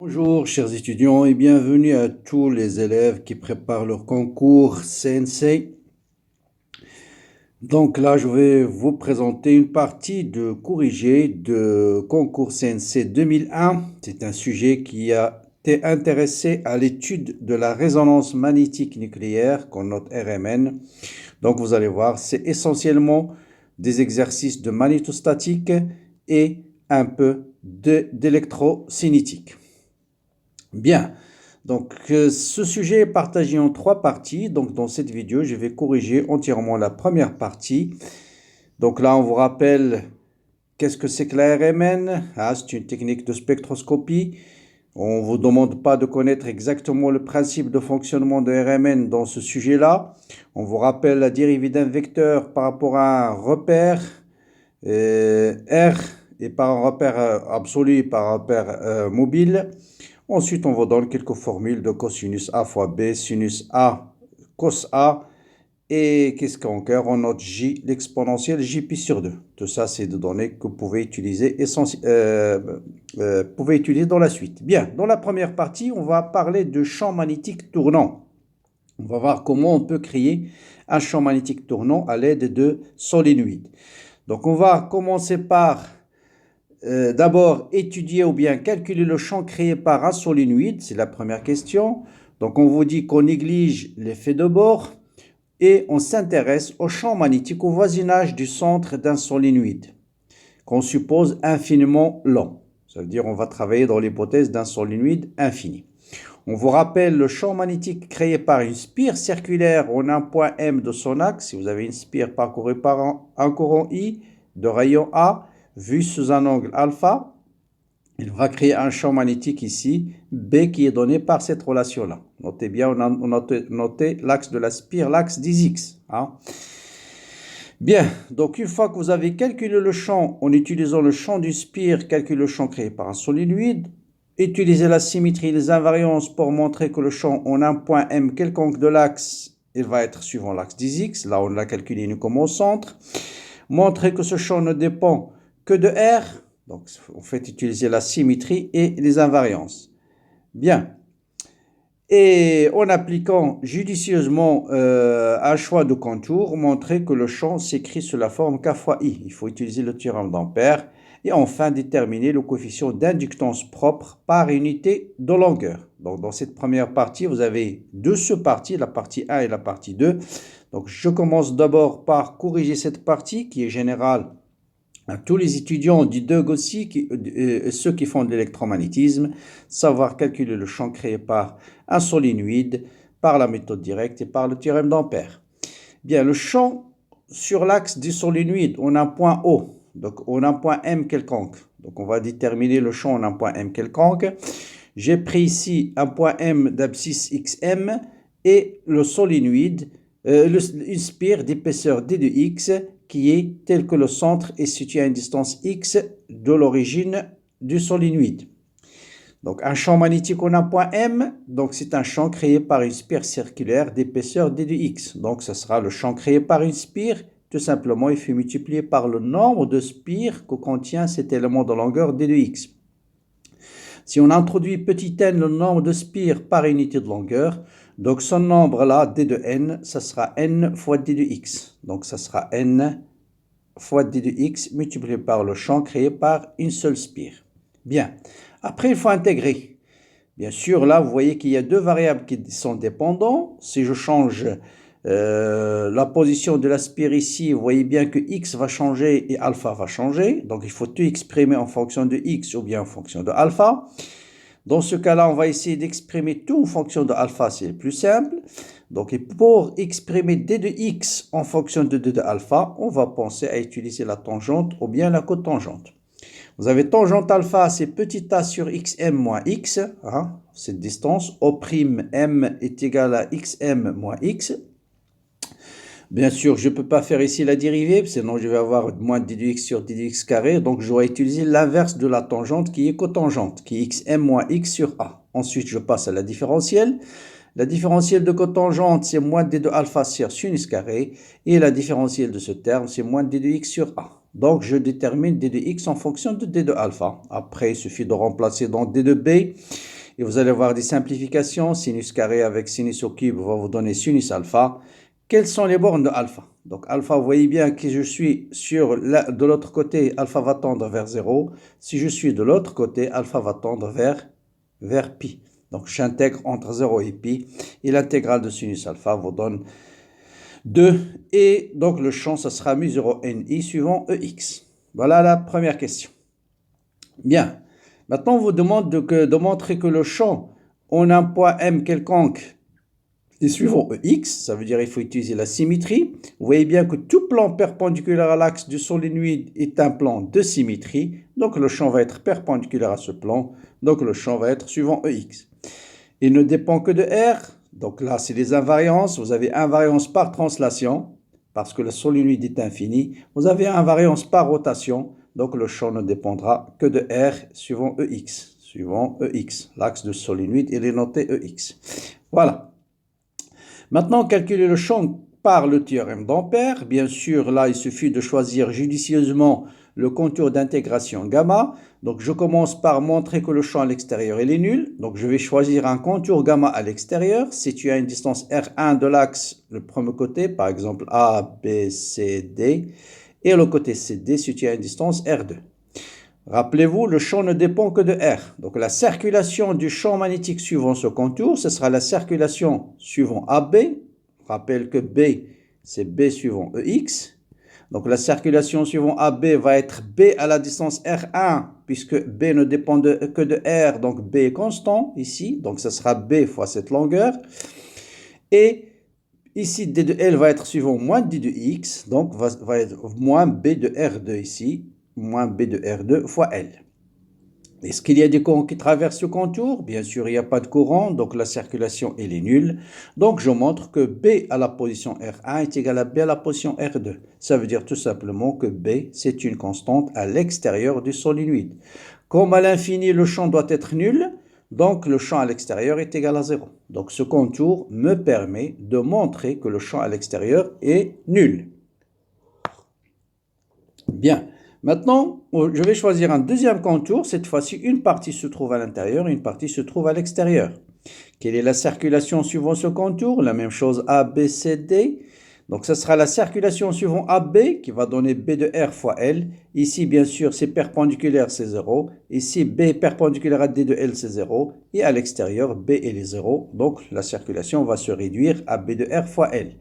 Bonjour chers étudiants et bienvenue à tous les élèves qui préparent leur concours CNC. Donc là, je vais vous présenter une partie de corrigé de concours CNC 2001. C'est un sujet qui a été intéressé à l'étude de la résonance magnétique nucléaire, qu'on note RMN. Donc vous allez voir, c'est essentiellement des exercices de magnétostatique et un peu d'électrocinétique. Bien, donc ce sujet est partagé en trois parties. Donc dans cette vidéo, je vais corriger entièrement la première partie. Donc là, on vous rappelle qu'est-ce que c'est que la RMN. C'est une technique de spectroscopie. On ne vous demande pas de connaître exactement le principe de fonctionnement de RMN dans ce sujet-là. On vous rappelle la dérivée d'un vecteur par rapport à un repère R et par un repère absolu et par un repère mobile. Ensuite, on vous donne quelques formules de cosinus A fois B, sinus A, cos A. Et qu'est-ce qu'encore? On note J, l'exponentielle Jπ sur 2. Tout ça, c'est des données que vous pouvez utiliser, dans la suite. Bien, dans la première partie, on va parler de champ magnétique tournant. On va voir comment on peut créer un champ magnétique tournant à l'aide de solénoïdes. Donc, on va commencer par d'abord étudier ou bien calculer le champ créé par un solénoïde, c'est la première question. Donc on vous dit qu'on néglige l'effet de bord et on s'intéresse au champ magnétique au voisinage du centre d'un solénoïde, qu'on suppose infiniment lent. Ça veut dire qu'on va travailler dans l'hypothèse d'un solénoïde infini. On vous rappelle le champ magnétique créé par une spire circulaire en un point M de son axe. Si vous avez une spire parcourue par un courant I de rayon A, vu sous un angle alpha, il va créer un champ magnétique ici, B, qui est donné par cette relation-là. Notez bien, on a noté l'axe de la spire, l'axe des X. Bien, donc une fois que vous avez calculé le champ en utilisant le champ du spire, calculez le champ créé par un solénoïde, utilisez la symétrie et les invariances pour montrer que le champ en un point M quelconque de l'axe, il va être suivant l'axe des X. Là, on l'a calculé uniquement au centre. Montrez que ce champ ne dépend que de R. Donc, on fait utiliser la symétrie et les invariances. Bien. Et en appliquant judicieusement un choix de contour, montrer que le champ s'écrit sous la forme K fois I. Il faut utiliser le théorème d'Ampère. Et enfin, déterminer le coefficient d'inductance propre par unité de longueur. Donc, dans cette première partie, vous avez deux sous-parties, la partie 1 et la partie 2. Donc, je commence d'abord par corriger cette partie qui est générale à tous les étudiants du DUG aussi, ceux qui font de l'électromagnétisme, savoir calculer le champ créé par un solénoïde, par la méthode directe et par le théorème d'Ampère. Bien, le champ sur l'axe du solénoïde, on a un point O, donc on a un point M quelconque. Donc on va déterminer le champ en un point M quelconque. J'ai pris ici un point M d'abscisse XM et le solénoïde, une spire d'épaisseur D de X qui est tel que le centre est situé à une distance X de l'origine du solénoïde. Donc un champ magnétique en un point M, donc c'est un champ créé par une spire circulaire d'épaisseur D de X. Donc ce sera le champ créé par une spire. Tout simplement, il faut multiplier par le nombre de spires que contient cet élément de longueur D de X. Si on introduit petit n le nombre de spires par unité de longueur, donc ce nombre-là, d de n, ça sera n fois d de x. Donc ça sera n fois d de x multiplié par le champ créé par une seule spire. Bien. Après, il faut intégrer. Bien sûr, là, vous voyez qu'il y a deux variables qui sont dépendantes. Si je change la position de la spire ici, vous voyez bien que x va changer et alpha va changer. Donc, il faut tout exprimer en fonction de x ou bien en fonction de alpha. Dans ce cas-là, on va essayer d'exprimer tout en fonction de alpha, c'est le plus simple. Donc, pour exprimer d de x en fonction de d de alpha, on va penser à utiliser la tangente ou bien la cotangente. Vous avez tangente alpha, c'est petit a sur xm moins x, cette distance. O'm est égal à xm moins x. Bien sûr, je ne peux pas faire ici la dérivée, sinon je vais avoir moins d de x sur d de x carré. Donc, je dois utiliser l'inverse de la tangente qui est cotangente, qui est xm moins x sur a. Ensuite, je passe à la différentielle. La différentielle de cotangente, c'est moins d de alpha sur sinus carré. Et la différentielle de ce terme, c'est moins d de x sur a. Donc, je détermine d de x en fonction de d de alpha. Après, il suffit de remplacer dans d de b. Et vous allez voir des simplifications. Sinus carré avec sinus au cube va vous donner sinus alpha. Quelles sont les bornes de alpha? Donc alpha, vous voyez bien que je suis de l'autre côté, alpha va tendre vers 0. Si je suis de l'autre côté, alpha va tendre vers pi. Donc j'intègre entre 0 et pi. Et l'intégrale de sinus alpha vous donne 2. Et donc le champ, ça sera mu0 ni suivant EX. Voilà la première question. Bien. Maintenant, on vous demande de montrer que le champ en un point M quelconque est suivant EX, ça veut dire qu'il faut utiliser la symétrie. Vous voyez bien que tout plan perpendiculaire à l'axe du solénoïde est un plan de symétrie. Donc le champ va être perpendiculaire à ce plan. Donc le champ va être suivant EX. Il ne dépend que de R. Donc là, c'est les invariances. Vous avez invariance par translation, parce que le solénoïde est infini. Vous avez invariance par rotation. Donc le champ ne dépendra que de R suivant EX. Suivant EX. L'axe du solénoïde, il est noté EX. Voilà. Maintenant, calculer le champ par le théorème d'Ampère. Bien sûr, là, il suffit de choisir judicieusement le contour d'intégration gamma. Donc, je commence par montrer que le champ à l'extérieur, il est nul. Donc, je vais choisir un contour gamma à l'extérieur, situé à une distance R1 de l'axe, le premier côté, par exemple A, B, C, D. Et le côté CD situé à une distance R2. Rappelez-vous, le champ ne dépend que de R. Donc la circulation du champ magnétique suivant ce contour, ce sera la circulation suivant AB. Rappelle que B, c'est B suivant EX. Donc la circulation suivant AB va être B à la distance R1, puisque B ne dépend que de R, donc B est constant ici. Donc ce sera B fois cette longueur. Et ici, D de L va être suivant moins D de X, donc va être moins B de R2 ici, moins B de R2 fois L. Est-ce qu'il y a des courants qui traversent ce contour? Bien sûr, il n'y a pas de courant, donc la circulation, elle est nulle. Donc, je montre que B à la position R1 est égal à B à la position R2. Ça veut dire tout simplement que B, c'est une constante à l'extérieur du solénoïde. Comme à l'infini, le champ doit être nul, donc le champ à l'extérieur est égal à 0. Donc, ce contour me permet de montrer que le champ à l'extérieur est nul. Bien. Maintenant, je vais choisir un deuxième contour. Cette fois-ci, une partie se trouve à l'intérieur, une partie se trouve à l'extérieur. Quelle est la circulation suivant ce contour? La même chose A, B, C, D. Donc, ce sera la circulation suivant AB qui va donner B de R fois L. Ici, bien sûr, c'est perpendiculaire, c'est 0. Ici, B perpendiculaire à D de L, c'est 0. Et à l'extérieur, B est 0. Donc, la circulation va se réduire à B de R fois L.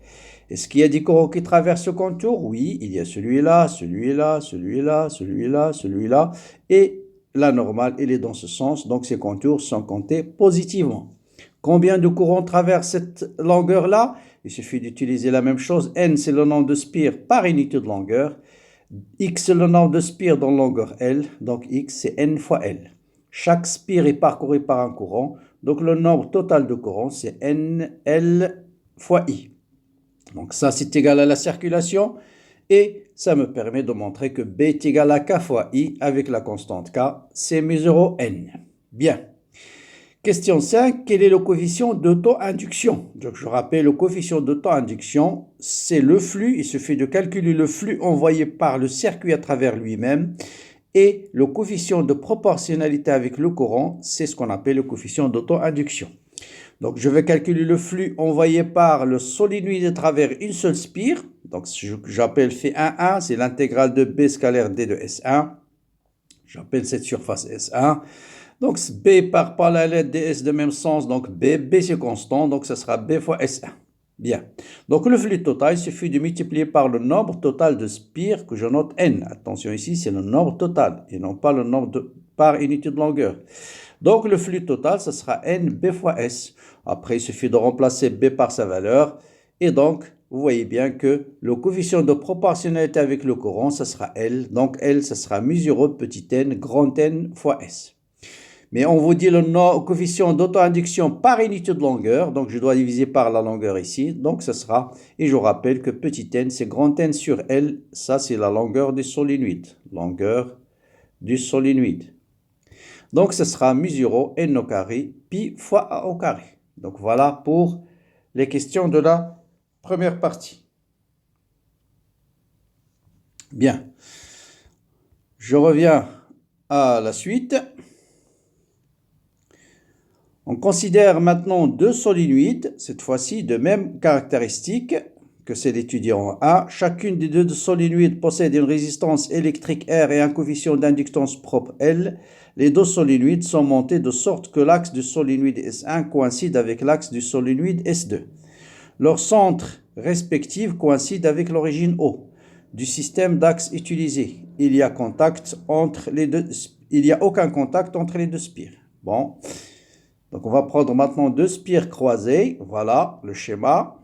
Est-ce qu'il y a des courants qui traversent ce contour? Oui, il y a celui-là, celui-là, celui-là, celui-là, celui-là. Et la normale, elle est dans ce sens. Donc, ces contours sont comptés positivement. Combien de courants traversent cette longueur-là? Il suffit d'utiliser la même chose. N, c'est le nombre de spires par unité de longueur. X, c'est le nombre de spires dans longueur L. Donc, X, c'est N fois L. Chaque spire est parcouru par un courant. Donc, le nombre total de courants, c'est NL fois I. Donc ça, c'est égal à la circulation et ça me permet de montrer que B est égal à K fois I avec la constante K, c'est mu0 N. Bien. Question 5, quel est le coefficient d'auto-induction? Donc je rappelle, le coefficient d'auto-induction, c'est le flux, il suffit de calculer le flux envoyé par le circuit à travers lui-même. Et le coefficient de proportionnalité avec le courant, c'est ce qu'on appelle le coefficient d'auto-induction. Donc, je vais calculer le flux envoyé par le solénoïde à travers une seule spire. Donc, j'appelle Φ11, c'est l'intégrale de B scalaire D de S1. J'appelle cette surface S1. Donc, B part par la lettre DS de même sens. Donc, B c'est constant. Donc, ce sera B fois S1. Bien. Donc, le flux total, il suffit de multiplier par le nombre total de spires que je note N. Attention ici, c'est le nombre total et non pas le nombre par unité de longueur. Donc, le flux total, ce sera NB fois S. Après, il suffit de remplacer B par sa valeur. Et donc, vous voyez bien que le coefficient de proportionnalité avec le courant, ce sera L. Donc, L, ce sera mu0 petit n, grand N fois S. Mais on vous dit le coefficient d'auto-induction par unité de longueur. Donc, je dois diviser par la longueur ici. Donc, ce sera, et je rappelle que petit n, c'est grand N sur L. Ça, c'est la longueur du solénoïde. Longueur du solénoïde. Donc, ce sera mu0 n au carré, pi fois a au carré. Donc, voilà pour les questions de la première partie. Bien. Je reviens à la suite. On considère maintenant deux solénoïdes, cette fois-ci de même caractéristiques que c'est l'étudiant A. Chacune des deux solénoïdes possède une résistance électrique R et un coefficient d'inductance propre L. Les deux solénoïdes sont montés de sorte que l'axe du solénoïde S1 coïncide avec l'axe du solénoïde S2. Leurs centres respectifs coïncident avec l'origine O du système d'axe utilisé. Il n'y a aucun contact entre les deux spires. Bon, donc on va prendre maintenant deux spires croisées. Voilà le schéma.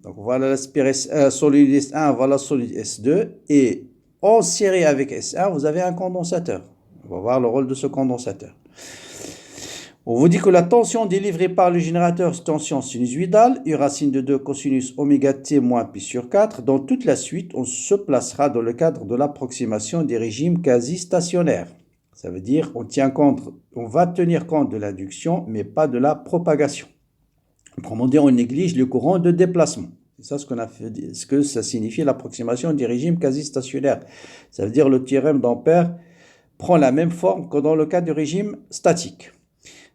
Donc voilà la spire solénoïde S1, voilà solénoïde S2. Et en série avec S1, vous avez un condensateur. On va voir le rôle de ce condensateur. On vous dit que la tension délivrée par le générateur est tension sinusoïdale, U racine de 2 cosinus oméga t moins pi sur 4. Dans toute la suite, on se placera dans le cadre de l'approximation des régimes quasi-stationnaires. Ça veut dire on va tenir compte de l'induction, mais pas de la propagation. Autrement dit, on néglige le courant de déplacement. C'est ça ce que ça signifie l'approximation des régimes quasi-stationnaires. Ça veut dire le théorème d'Ampère prend la même forme que dans le cas du régime statique.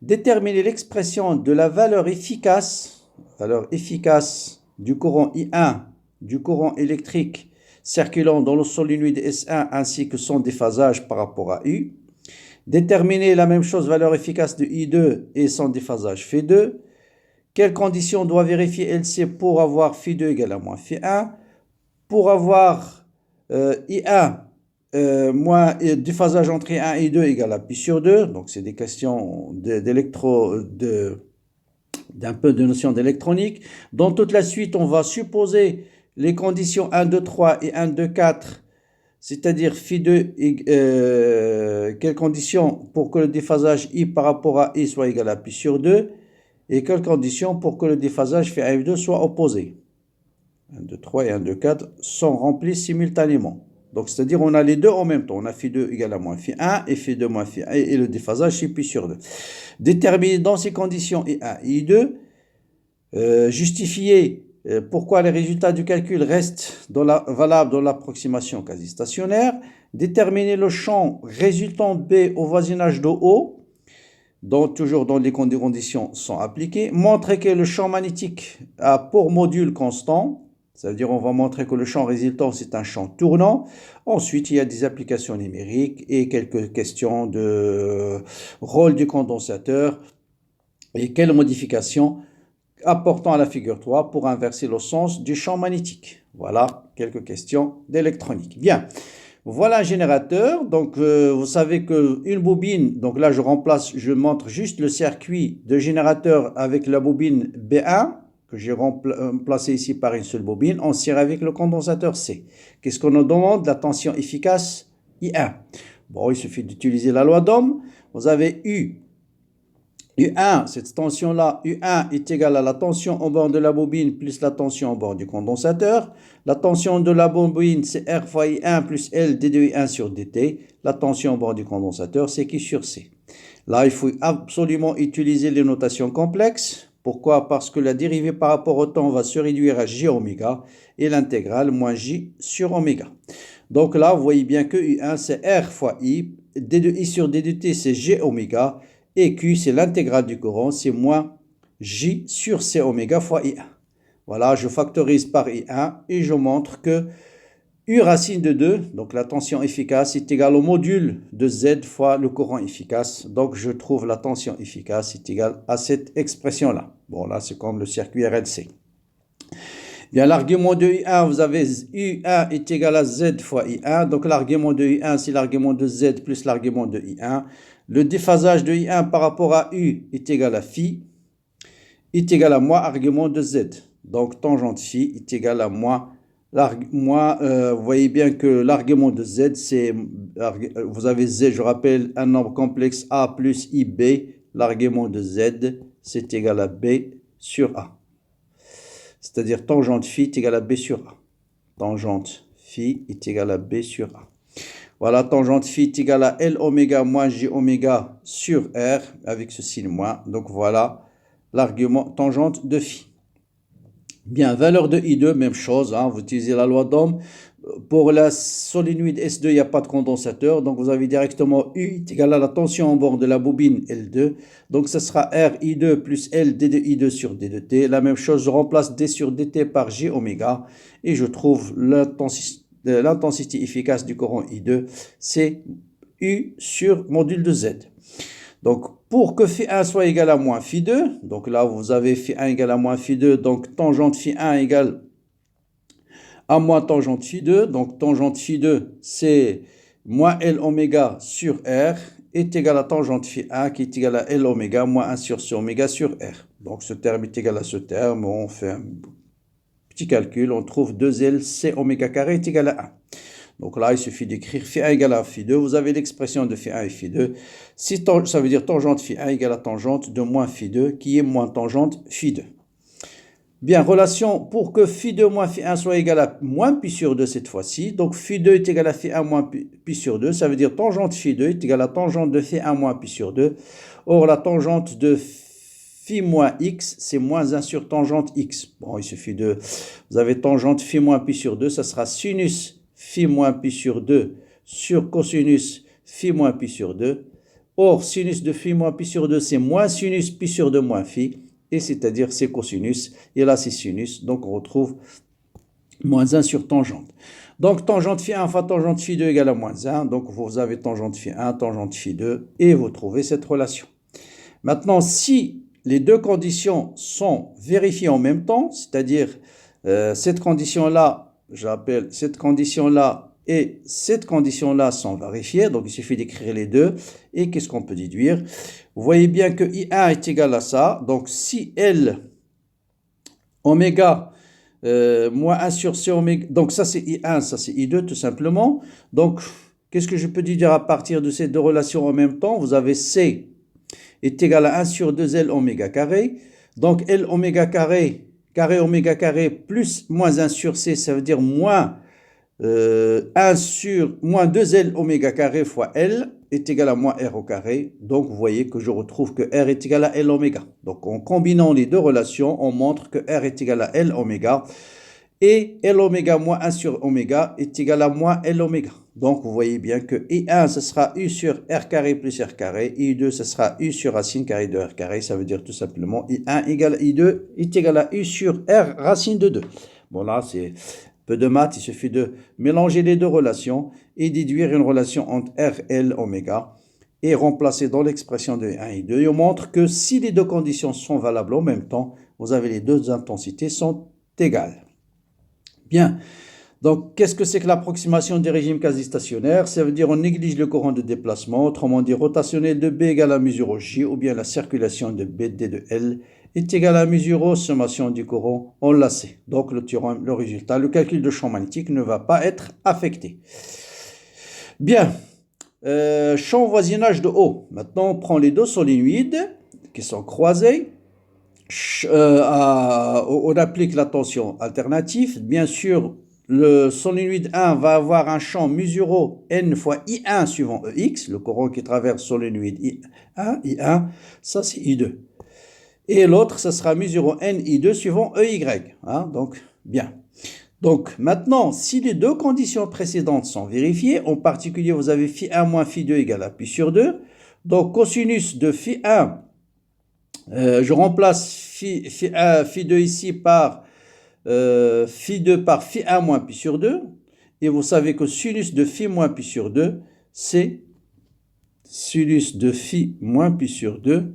Déterminer l'expression de la valeur efficace du courant I1, du courant électrique circulant dans le solénoïde S1 ainsi que son déphasage par rapport à U. Déterminer la même chose, valeur efficace de I2 et son déphasage Φ2. Quelles conditions doit vérifier LC pour avoir Φ2 égale à moins Φ1? Pour avoir I1 moins déphasage entre I1 et I2 égale à pi sur 2. Donc c'est des questions d'un peu de notion d'électronique. Dans toute la suite, on va supposer les conditions 1, 2, 3 et 1, 2, 4. C'est-à-dire Φ2, quelles conditions pour que le déphasage I par rapport à I soit égal à pi sur 2 et quelles conditions pour que le déphasage Φ1 F2 soit opposé. 1, 2, 3 et 1, 2, 4 sont remplis simultanément. Donc c'est-à-dire on a les deux en même temps. On a Φ2 égale à moins Φ1 et Φ2 moins Φ1 et le déphasage c'est pi sur 2. Déterminer dans ces conditions I1 et I2, justifier pourquoi les résultats du calcul restent valables dans l'approximation quasi-stationnaire, déterminer le champ résultant B au voisinage de O, toujours dans les conditions sont appliquées, montrer que le champ magnétique a pour module constant, ça veut dire on va montrer que le champ résultant c'est un champ tournant. Ensuite il y a des applications numériques et quelques questions de rôle du condensateur et quelles modifications apportant à la figure 3 pour inverser le sens du champ magnétique. Voilà quelques questions d'électronique. Bien, voilà un générateur. Donc vous savez qu'une bobine, donc là je montre juste le circuit de générateur avec la bobine B1 que j'ai remplacé ici par une seule bobine. On sert avec le condensateur C. Qu'est-ce qu'on nous demande? La tension efficace I1. Bon, il suffit d'utiliser la loi d'Ohm. Vous avez U1, cette tension-là, U1 est égale à la tension en bord de la bobine plus la tension en bord du condensateur. La tension de la bobine, c'est R fois I1 plus L d 2 I1 sur dt. La tension en bord du condensateur, c'est Q sur C. Là, il faut absolument utiliser les notations complexes. Pourquoi? Parce que la dérivée par rapport au temps va se réduire à J oméga et l'intégrale moins J sur oméga. Donc là, vous voyez bien que U1, c'est R fois I, d2I sur d2t, c'est G oméga. Et Q, c'est l'intégrale du courant, c'est moins J sur C oméga fois I1. Voilà, je factorise par I1 et je montre que U racine de 2, donc la tension efficace, est égale au module de Z fois le courant efficace. Donc je trouve la tension efficace est égale à cette expression-là. Bon, là, c'est comme le circuit RLC. Bien, l'argument de I1, vous avez U1 est égal à Z fois I1. Donc l'argument de I1, c'est l'argument de Z plus l'argument de I1. Le déphasage de I1 par rapport à U est égal à phi, est égal à moins argument de Z. Donc tangente phi est égal à moins, vous voyez bien que l'argument de Z, c'est, vous avez Z, je rappelle, un nombre complexe A plus IB. L'argument de Z, c'est égal à B sur A. C'est-à-dire tangente phi est égal à B sur A. Tangente phi est égal à B sur A. Voilà, tangente phi est égale à L oméga moins J oméga sur R avec ce signe moins. Donc voilà l'argument tangente de phi. Bien, valeur de I2, même chose, hein, vous utilisez la loi d'Ohm. Pour la solénoïde S2, il n'y a pas de condensateur, donc vous avez directement U est égal à la tension en bord de la bobine L2. Donc ce sera R I2 plus L D de I2 sur D de T. La même chose, je remplace D sur DT par J oméga et je trouve l'intensité efficace du courant I2, c'est U sur module de Z. Donc pour que φ1 soit égal à moins φ2, donc là vous avez φ1 égal à moins φ2, donc tangente φ1 égale à moins tangente φ2, donc tangente φ2 c'est moins L oméga sur R est égal à tangente φ1 qui est égal à L oméga moins 1 sur C oméga sur R. Donc ce terme est égal à ce terme, on fait un petit calcul, on trouve 2L C oméga carré est égal à 1. Donc là, il suffit d'écrire φ1 égale à φ2. Vous avez l'expression de φ1 et φ2. Si ça veut dire tangente φ1 égale à tangente de moins φ2, qui est moins tangente φ2. Bien, relation pour que φ2 moins φ1 soit égal à moins pi sur 2 cette fois-ci. Donc φ2 est égal à φ1 moins pi sur 2. Ça veut dire tangente φ2 est égal à tangente de φ1 moins pi sur 2. Or, la tangente de phi moins x, c'est moins 1 sur tangente x. Bon, il suffit de... Vous avez tangente phi moins pi sur 2, ça sera sinus phi moins pi sur 2 sur cosinus phi moins pi sur 2. Or, sinus de phi moins pi sur 2, c'est moins sinus pi sur 2 moins phi, et c'est-à-dire c'est cosinus, et là c'est sinus, donc on retrouve moins 1 sur tangente. Donc tangente phi 1 fois tangente phi 2 égale à moins 1, donc vous avez tangente phi 1, tangente phi 2, et vous trouvez cette relation. Maintenant, si les deux conditions sont vérifiées en même temps, c'est-à-dire cette condition-là, j'appelle cette condition-là et cette condition-là sont vérifiées, donc il suffit d'écrire les deux, et qu'est-ce qu'on peut déduire? Vous voyez bien que I1 est égal à ça, donc si L oméga moins 1 sur C oméga, donc ça c'est I1, ça c'est I2 tout simplement, donc qu'est-ce que je peux déduire à partir de ces deux relations en même temps? Vous avez C est égal à 1 sur 2L oméga carré, donc L oméga carré, carré oméga carré plus moins 1 sur C, ça veut dire moins 1 sur moins 2L oméga carré fois L est égal à moins R au carré. Donc vous voyez que je retrouve que R est égal à L oméga. Donc en combinant les deux relations, on montre que R est égal à L oméga. Et L oméga moins 1 sur oméga est égal à moins L oméga. Donc vous voyez bien que I1 ce sera U sur R carré plus R carré. I2 ce sera U sur racine carré de R carré. Ça veut dire tout simplement I1 égale I2 est égal à U sur R racine de 2. Bon là c'est... peu de maths, il suffit de mélanger les deux relations et déduire une relation entre R, L, oméga et remplacer dans l'expression de 1 et 2. Et on montre que si les deux conditions sont valables en même temps, vous avez les deux intensités sont égales. Bien, donc qu'est-ce que c'est que l'approximation des régimes quasi-stationnaires? Ça veut dire on néglige le courant de déplacement, autrement dit rotationnel de B égale à mesure J, ou bien la circulation de B, D de L est égal à mesure O, sommation du courant, on l'a sait. Donc le théorème, le résultat, le calcul de champ magnétique ne va pas être affecté. Bien, champ voisinage de O. Maintenant, on prend les deux solénoïdes qui sont croisés. On applique la tension alternative. Bien sûr, le solénoïde 1 va avoir un champ mesuro N fois I1 suivant EX, le courant qui traverse solénoïde I1, ça c'est I2. Et l'autre, ça sera mesure N I2 suivant EY. Hein, donc, bien. Donc, maintenant, si les deux conditions précédentes sont vérifiées, en particulier, vous avez phi1 moins phi2 égale à pi sur 2. Donc, cosinus de phi1, je remplace phi2 ici par phi2 par phi1 moins pi sur 2. Et vous savez que sinus de phi moins pi sur 2, c'est sinus de phi moins pi sur 2.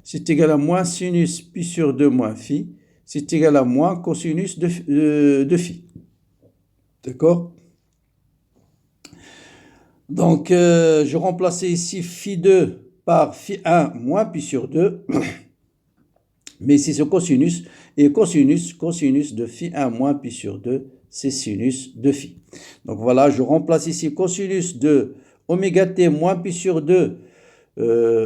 C'est égal à moins sinus pi sur 2 moins phi, c'est égal à moins cosinus de phi. D'accord? Donc, je remplaçais ici phi2 par phi1 moins pi sur 2. Mais ici, c'est cosinus. Et cosinus de phi1 moins pi sur 2, c'est sinus de phi. Donc, voilà, je remplace ici cosinus de oméga t moins pi sur 2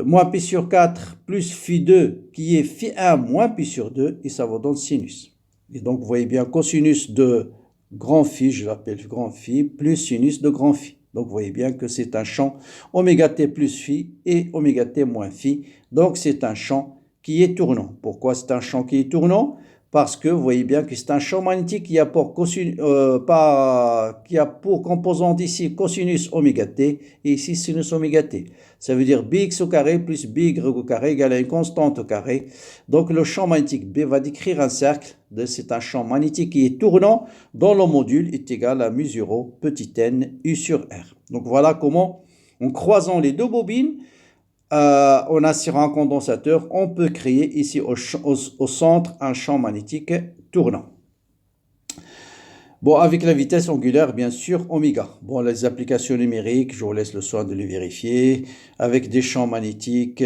moins pi sur 4 plus phi2 qui est phi1 moins pi sur 2 et ça vous donne sinus. Et donc vous voyez bien cosinus de grand phi, je l'appelle grand phi, plus sinus de grand phi. Donc vous voyez bien que c'est un champ oméga t plus phi et oméga t moins phi. Donc c'est un champ qui est tournant. Pourquoi c'est un champ qui est tournant? parce que vous voyez bien que c'est un champ magnétique qui a pour, qui a pour composante ici cosinus oméga t et ici sinus oméga t. Ça veut dire bx au carré plus by au carré égale à une constante au carré. Donc le champ magnétique B va décrire un cercle. C'est un champ magnétique qui est tournant dont le module est égal à mu0 petit n U sur R. Donc voilà comment, en croisant les deux bobines, en assurant un condensateur, on peut créer ici au centre un champ magnétique tournant. Bon, avec la vitesse angulaire, bien sûr, oméga. Bon, les applications numériques, je vous laisse le soin de les vérifier. Avec des champs magnétiques,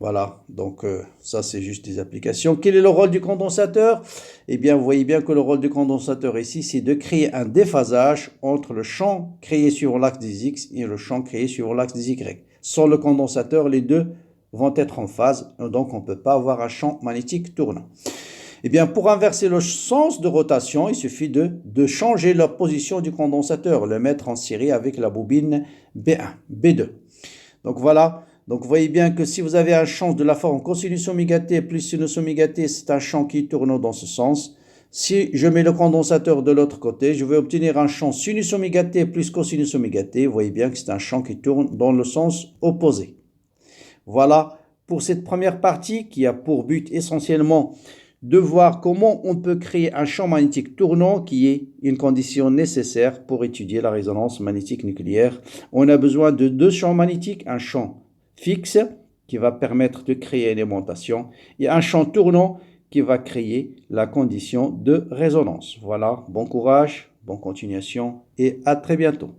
voilà, donc ça c'est juste des applications. Quel est le rôle du condensateur? Eh bien, vous voyez bien que le rôle du condensateur ici, c'est de créer un déphasage entre le champ créé sur l'axe des X et le champ créé sur l'axe des Y. Sans le condensateur, les deux vont être en phase, donc on ne peut pas avoir un champ magnétique tournant. Eh bien, pour inverser le sens de rotation, il suffit de changer la position du condensateur, le mettre en série avec la bobine B1, B2. Donc voilà. Donc vous voyez bien que si vous avez un champ de la forme cosinus oméga t plus sinus oméga t, c'est un champ qui tourne dans ce sens. Si je mets le condensateur de l'autre côté, je vais obtenir un champ sinus oméga t plus cosinus oméga t. Vous voyez bien que c'est un champ qui tourne dans le sens opposé. Voilà pour cette première partie qui a pour but essentiellement de voir comment on peut créer un champ magnétique tournant qui est une condition nécessaire pour étudier la résonance magnétique nucléaire. On a besoin de deux champs magnétiques, un champ fixe qui va permettre de créer une aimantation et un champ tournant qui va créer la condition de résonance. Voilà, bon courage, bonne continuation et à très bientôt.